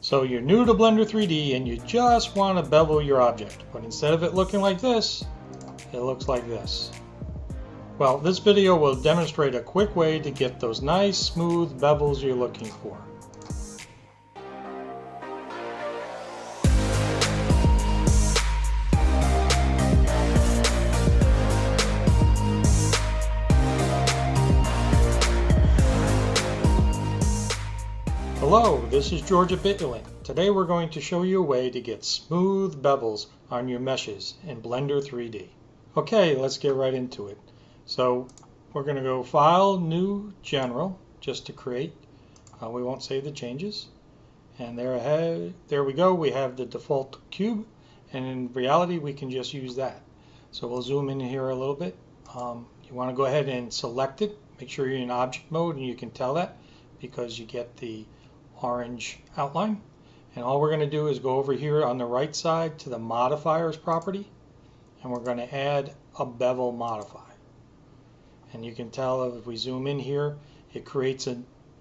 So you're new to Blender 3D and you just want to bevel your object, but instead of it looking like this, it looks like this. Well, this video will demonstrate a quick way to get those nice smooth bevels you're looking for. Hello, this is George at Bevel. Today we're going to show you a way to get smooth bevels on your meshes in Blender 3D. Okay, let's get right into it. So we're going to go File, New, General, just to create. We won't save the changes. And there we go. We have the default cube, and in reality we can just use that. So we'll zoom in here a little bit. You want to go ahead and select it. Make sure you're in object mode, and you can tell that because you get the orange outline. And all we're going to do is go over here on the right side to the modifiers property, and we're going to add a bevel modifier. And you can tell if we zoom in here, it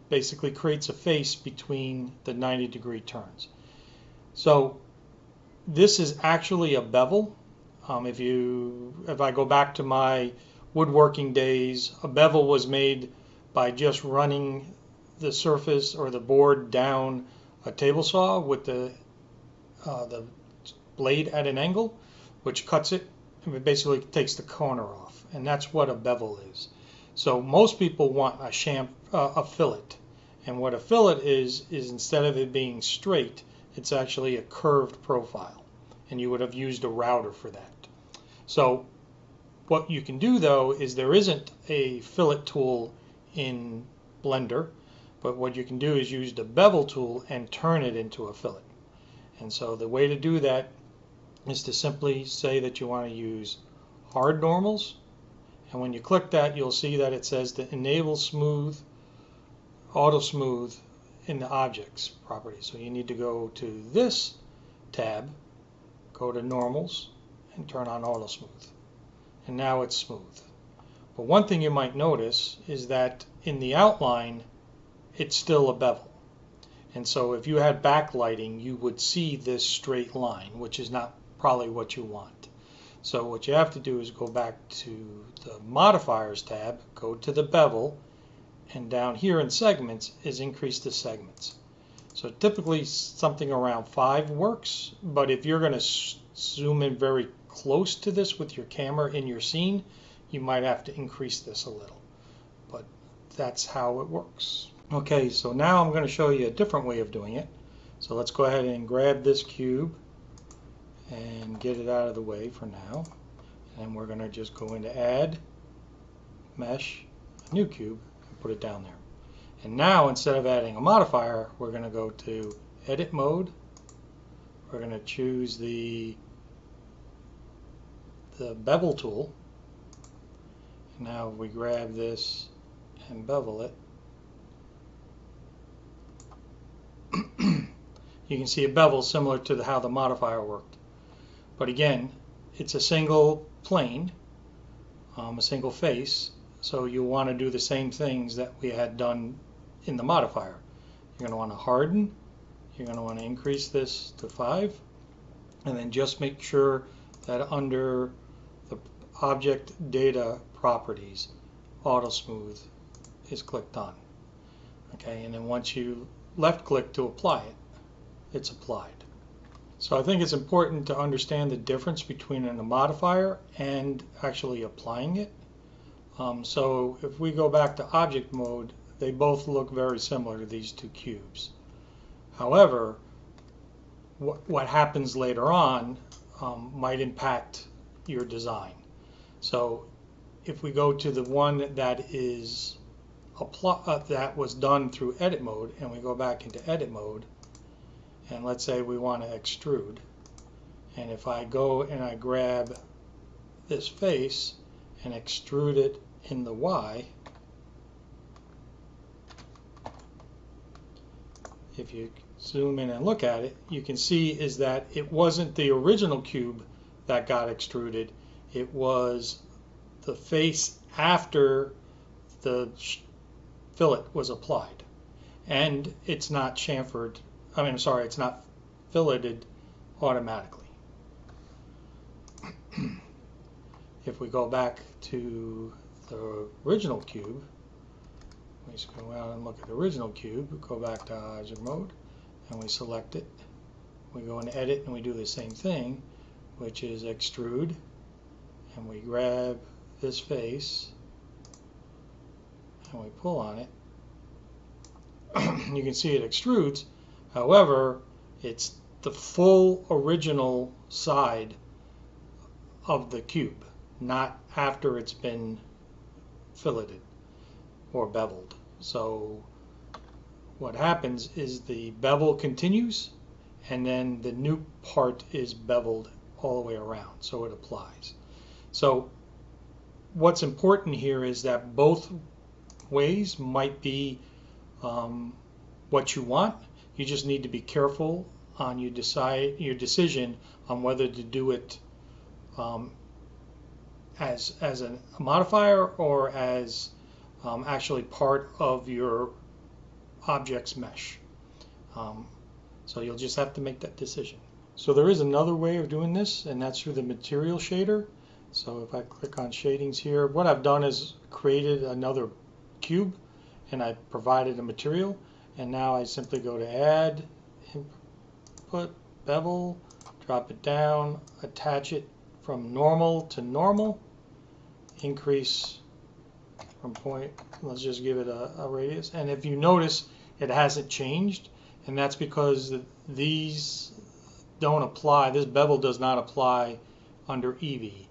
basically creates a face between the 90-degree turns. So this is actually a bevel. If I go back to my woodworking days, a bevel was made by just running the surface or the board down a table saw with the blade at an angle, which cuts it and it basically takes the corner off, and that's what a bevel is. So most people want a fillet, and what a fillet is instead of it being straight, it's actually a curved profile, and you would have used a router for that. So what you can do though is there isn't a fillet tool in Blender, but what you can do is use the bevel tool and turn it into a fillet. And so the way to do that is to simply say that you want to use hard normals, and when you click that you'll see that it says to enable smooth, auto smooth in the objects property. So you need to go to this tab, go to normals, and turn on auto smooth, and now it's smooth. But one thing you might notice is that in the outline it's still a bevel, and so if you had backlighting you would see this straight line, which is not probably what you want. So what you have to do is go back to the modifiers tab, go to the bevel, and down here in segments is increase the segments. So typically something around 5 works, but if you're going to zoom in very close to this with your camera in your scene, you might have to increase this a little, but that's how it works. Okay, so now I'm going to show you a different way of doing it. So let's go ahead and grab this cube and get it out of the way for now, and we're going to just go into add mesh, a new cube, and put it down there. And now instead of adding a modifier, we're going to go to edit mode. We're going to choose the bevel tool. And now if we grab this and bevel it, you can see a bevel similar to how the modifier worked. But again, it's a single plane, a single face, so you'll want to do the same things that we had done in the modifier. You're going to want to harden, you're going to want to increase this to 5, and then just make sure that under the object data properties, auto smooth is clicked on. Okay, and then once you left click to apply it, it's applied. So I think it's important to understand the difference between a modifier and actually applying it. So if we go back to object mode, they both look very similar to these two cubes. However, what happens later on might impact your design. So if we go to the one that is that was done through edit mode, and we go back into edit mode, and let's say we want to extrude, and if I go and I grab this face and extrude it in the Y, if you zoom in and look at it, you can see is that it wasn't the original cube that got extruded, it was the face after the fillet was applied, and it's not chamfered it's not filleted automatically. If we go back to the original cube, we just go out and look at the original cube, go back to object mode, and we select it. We go into edit and we do the same thing, which is extrude, and we grab this face and we pull on it. You can see it extrudes. However, it's the full original side of the cube, not after it's been filleted or beveled. So what happens is the bevel continues, and then the new part is beveled all the way around, so it applies. So what's important here is that both ways might be what you want. You just need to be careful on your decision on whether to do it as a modifier or as actually part of your object's mesh. So you'll just have to make that decision. So there is another way of doing this, and that's through the material shader. So if I click on shadings here, what I've done is created another cube and I provided a material, and now I simply go to add, input, bevel, drop it down, attach it from normal to normal, increase from point, let's just give it a radius, and if you notice it hasn't changed, and that's because these don't apply, this bevel does not apply under Eevee.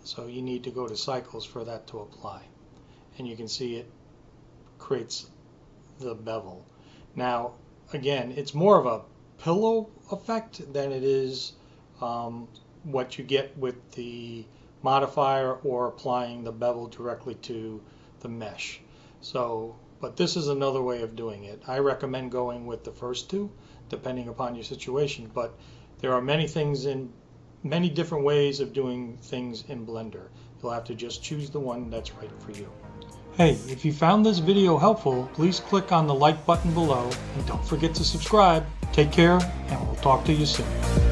So you need to go to cycles for that to apply. And you can see it creates the bevel. Now, again, it's more of a pillow effect than it is what you get with the modifier or applying the bevel directly to the mesh. So, but this is another way of doing it. I recommend going with the first two, depending upon your situation, but there are many things in many different ways of doing things in Blender. You'll have to just choose the one that's right for you. Hey, if you found this video helpful, please click on the like button below and don't forget to subscribe. Take care, and we'll talk to you soon.